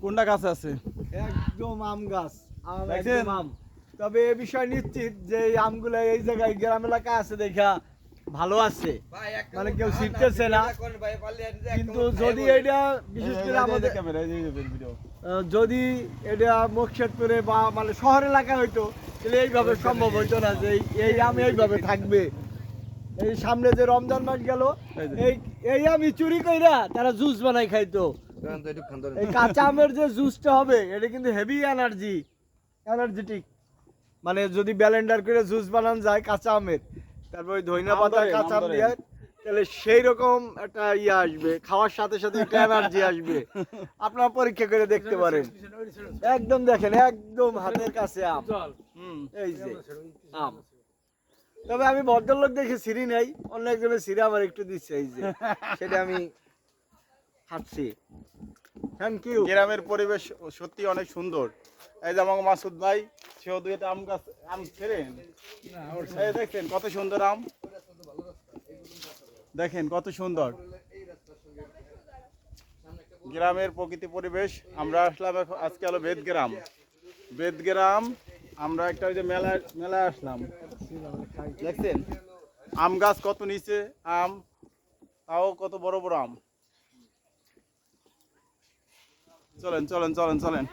কোনটা গাছে আছে? একদম আম গাছ, আম দেখছেন? একদম আম। তবে এ বিষয় নিশ্চিত যে এই আমগুলো এই জায়গায় গ্রাম এলাকায় আছে দেখা ভালো আছে, মানে কেউ ছিটতেছে না। কিন্তু যদি এটা বিশেষ করে আমাদের ক্যামেরা ভিডিও যদি এটা মুর্শিদপুরে বা মানে শহর এলাকায় হইতো তাহলে এইভাবে সম্ভব হইতো না যে এই আম এইভাবে থাকবে। এই সামনে যে রমজান মাস গেল, এই এই আমি চুরি কইরা তারা জুস বানাই খাইতো। এই কাঁচা আমের যে জুসটা হবে এটা কিন্তু হেভি এনার্জেটিক, মানে যদি ব্লেন্ডার করে জুস বানানো যায় কাঁচা আমের, তারপর ওই ধইনা পাতা কাঁচা আম দিয়ে, তাহলে সেই রকম একটা ইয়ে আসবে, খাওয়ার সাথে সাথে একটা এনার্জি আসবে। আপনারা পরীক্ষা করে দেখতে পারেন। একদম দেখেন, একদম হাতের কাছে আম। এই যে আম। তবে আমি ভদ্রলোক দেখে সিঁড়ি নেই, অন্য একজনের সিঁড়ি আমার একটু দিচ্ছে, এই যে সেটা আমি খাচ্ছি। Thank you. গ্রামের পরিবেশ সত্যি অনেক সুন্দর। এই যে আমাকে মাসুদ ভাই, সেও দুইটা আম গাছ আম ছেড়েন, এই দেখেন কত সুন্দর আম, দেখেন কত সুন্দর গ্রামের প্রকৃতি পরিবেশ। আমরা আসলাম আজকে হলো বেদগ্রাম। আমরা একটা ওই যে মেলায় আসলাম, দেখছেন আম গাছ কত নিচে আম, তাও কত বড় বড় আম। চলেন চলেন চলেন চলেন।